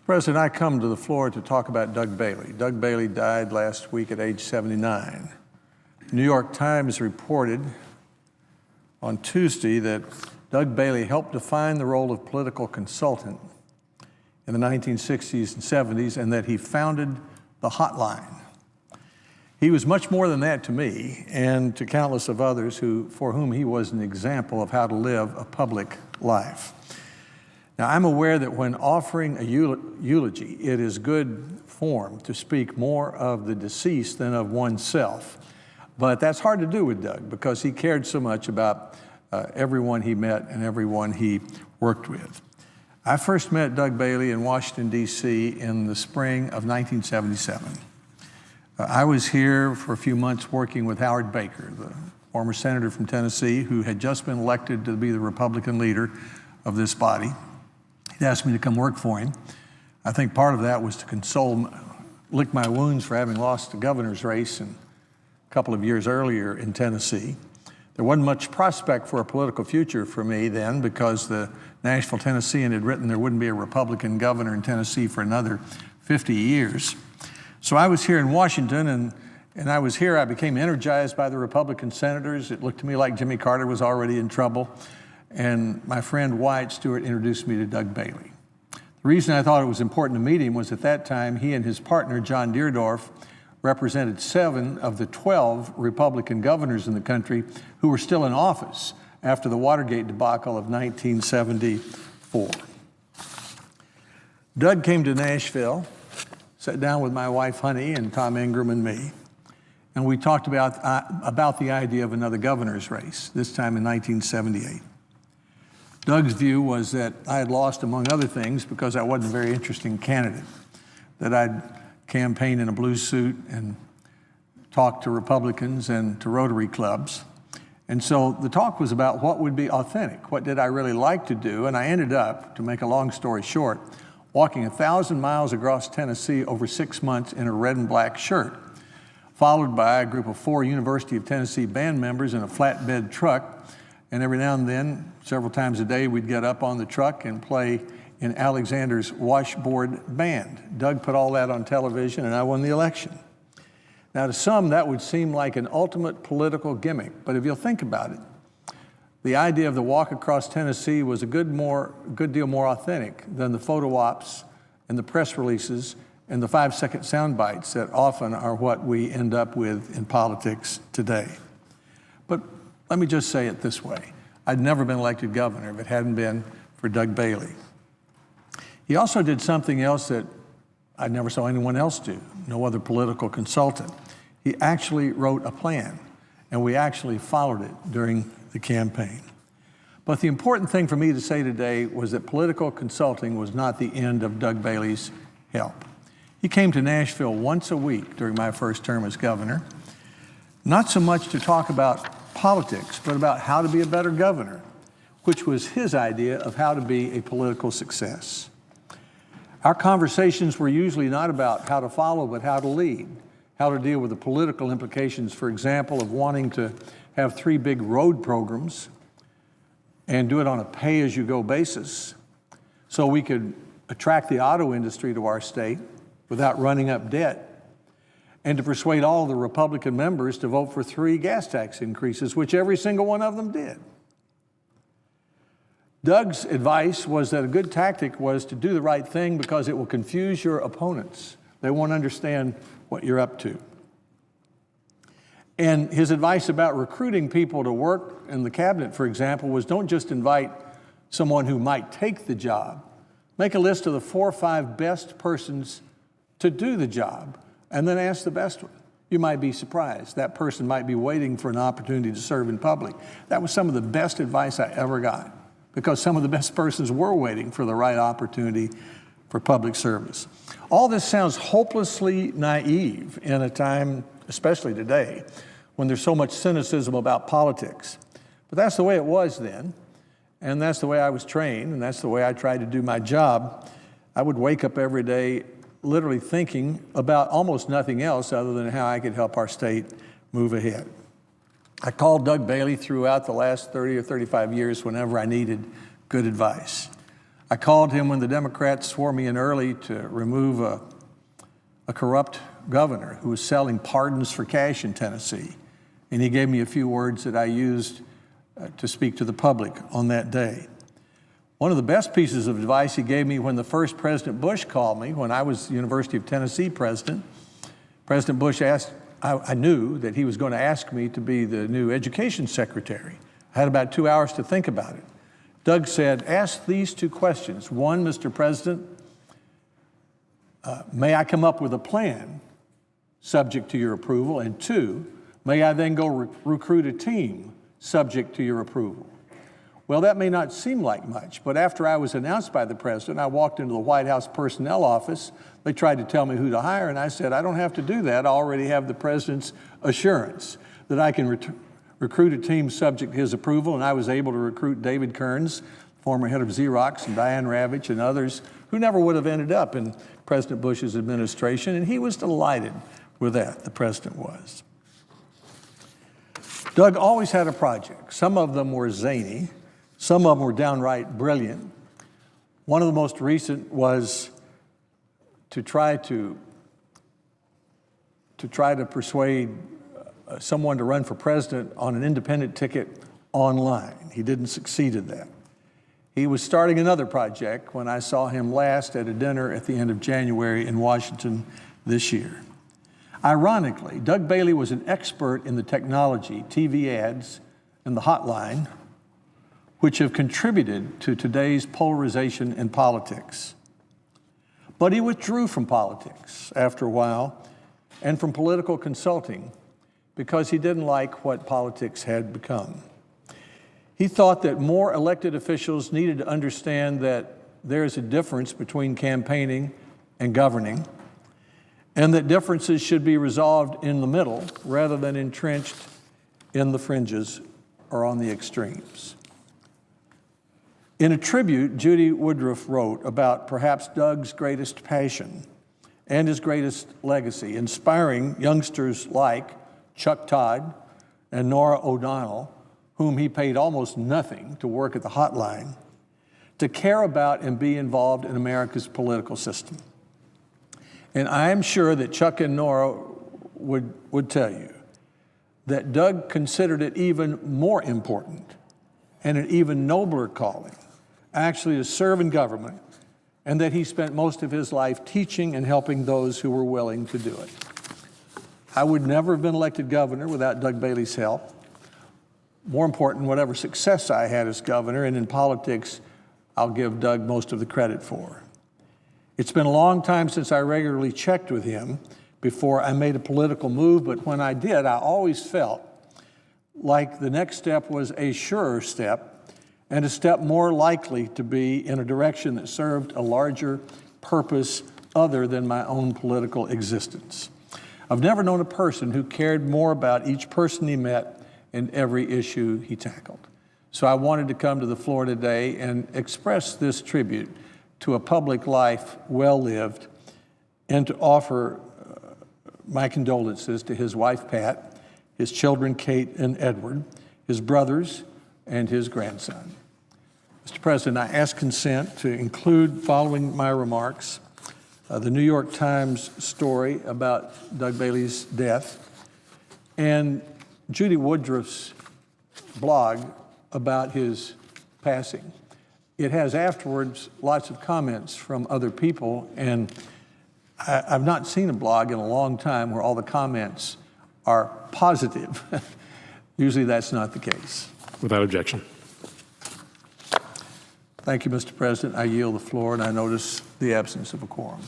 President, I come to the floor to talk about Doug Bailey. Doug Bailey died last week at age 79. The New York Times reported on Tuesday that Doug Bailey helped define the role of political consultant in the 1960s and 70s, and that he founded the Hotline. He was much more than that to me and to countless of others for whom he was an example of how to live a public life. Now, I'm aware that when offering a eulogy, it is good form to speak more of the deceased than of oneself. But that's hard to do with Doug because he cared so much about everyone he met and everyone he worked with. I first met Doug Bailey in Washington, D.C. in the spring of 1977. I was here for a few months working with Howard Baker, the former senator from Tennessee who had just been elected to be the Republican leader of this body. He'd asked me to come work for him. I think part of that was to lick my wounds for having lost the governor's race a couple of years earlier in Tennessee. There wasn't much prospect for a political future for me then because the Nashville Tennessean had written there wouldn't be a Republican governor in Tennessee for another 50 years. So I was here in Washington, and I became energized by the Republican senators. It looked to me like Jimmy Carter was already in trouble. And my friend Wyatt Stewart introduced me to Doug Bailey. The reason I thought it was important to meet him was at that time, he and his partner, John Deardorff, represented 7 of the 12 Republican governors in the country who were still in office after the Watergate debacle of 1974. Doug came to Nashville, sat down with my wife, Honey, and Tom Ingram and me, and we talked about the idea of another governor's race, this time in 1978. Doug's view was that I had lost, among other things, because I wasn't a very interesting candidate, that I'd campaigned in a blue suit and talked to Republicans and to Rotary clubs. And so the talk was about what would be authentic, what did I really like to do, and I ended up, to make a long story short, walking 1,000 miles across Tennessee over 6 months in a red and black shirt, followed by a group of 4 University of Tennessee band members in a flatbed truck. And every now and then, several times a day, we'd get up on the truck and play in Alexander's washboard band. Doug put all that on television, and I won the election. Now, to some, that would seem like an ultimate political gimmick, but if you'll think about it, the idea of the walk across Tennessee was a good deal more authentic than the photo ops and the press releases and the 5-second sound bites that often are what we end up with in politics today. But let me just say it this way. I'd never been elected governor if it hadn't been for Doug Bailey. He also did something else that I never saw anyone else do, no other political consultant. He actually wrote a plan, and we actually followed it during the campaign. But the important thing for me to say today was that political consulting was not the end of Doug Bailey's help. He came to Nashville once a week during my first term as governor, not so much to talk about politics, but about how to be a better governor, which was his idea of how to be a political success. Our conversations were usually not about how to follow, but how to lead, how to deal with the political implications, for example, of wanting to have 3 big road programs and do it on a pay-as-you-go basis so we could attract the auto industry to our state without running up debt, and to persuade all the Republican members to vote for 3 gas tax increases, which every single one of them did. Doug's advice was that a good tactic was to do the right thing because it will confuse your opponents. They won't understand what you're up to. And his advice about recruiting people to work in the cabinet, for example, was don't just invite someone who might take the job. Make a list of the 4 or 5 best persons to do the job, and then ask the best one. You might be surprised. That person might be waiting for an opportunity to serve in public. That was some of the best advice I ever got, because some of the best persons were waiting for the right opportunity for public service. All this sounds hopelessly naive in a time, especially today, when there's so much cynicism about politics. But that's the way it was then, and that's the way I was trained, and that's the way I tried to do my job. I would wake up every day literally thinking about almost nothing else other than how I could help our state move ahead. I called Doug Bailey throughout the last 30 or 35 years whenever I needed good advice. I called him when the Democrats swore me in early to remove a corrupt governor who was selling pardons for cash in Tennessee. And he gave me a few words that I used to speak to the public on that day. One of the best pieces of advice he gave me when the first President Bush called me, when I was University of Tennessee president, President Bush asked, I knew that he was going to ask me to be the new education secretary. I had about 2 hours to think about it. Doug said, ask these two questions. One, Mr. President, may I come up with a plan subject to your approval? And two, may I then go recruit a team subject to your approval? Well, that may not seem like much, but after I was announced by the president, I walked into the White House personnel office. They tried to tell me who to hire, and I said, I don't have to do that. I already have the president's assurance that I can recruit a team subject to his approval, and I was able to recruit David Kearns, former head of Xerox, and Diane Ravitch, and others who never would have ended up in President Bush's administration, and he was delighted with that, the president was. Doug always had a project. Some of them were zany. Some of them were downright brilliant. One of the most recent was to try to persuade someone to run for president on an independent ticket online. He didn't succeed at that. He was starting another project when I saw him last at a dinner at the end of January in Washington this year. Ironically, Doug Bailey was an expert in the technology, TV ads, and the hotline, which have contributed to today's polarization in politics. But he withdrew from politics after a while and from political consulting because he didn't like what politics had become. He thought that more elected officials needed to understand that there is a difference between campaigning and governing, and that differences should be resolved in the middle rather than entrenched in the fringes or on the extremes. In a tribute, Judy Woodruff wrote about perhaps Doug's greatest passion and his greatest legacy, inspiring youngsters like Chuck Todd and Norah O'Donnell, whom he paid almost nothing to work at the hotline, to care about and be involved in America's political system. And I am sure that Chuck and Norah would tell you that Doug considered it even more important and an even nobler calling actually to serve in government, and that he spent most of his life teaching and helping those who were willing to do it. I would never have been elected governor without Doug Bailey's help. More important, whatever success I had as governor and in politics, I'll give Doug most of the credit for. It's been a long time since I regularly checked with him before I made a political move, but when I did, I always felt like the next step was a surer step and a step more likely to be in a direction that served a larger purpose other than my own political existence. I've never known a person who cared more about each person he met and every issue he tackled. So I wanted to come to the floor today and express this tribute to a public life well lived and to offer my condolences to his wife, Pat, his children, Kate and Edward, his brothers, and his grandson. Mr. President, I ask consent to include, following my remarks, the New York Times story about Doug Bailey's death and Judy Woodruff's blog about his passing. It has afterwards lots of comments from other people, and I've not seen a blog in a long time where all the comments are positive. Usually that's not the case. Without objection. Thank you, Mr. President. I yield the floor, and I notice the absence of a quorum.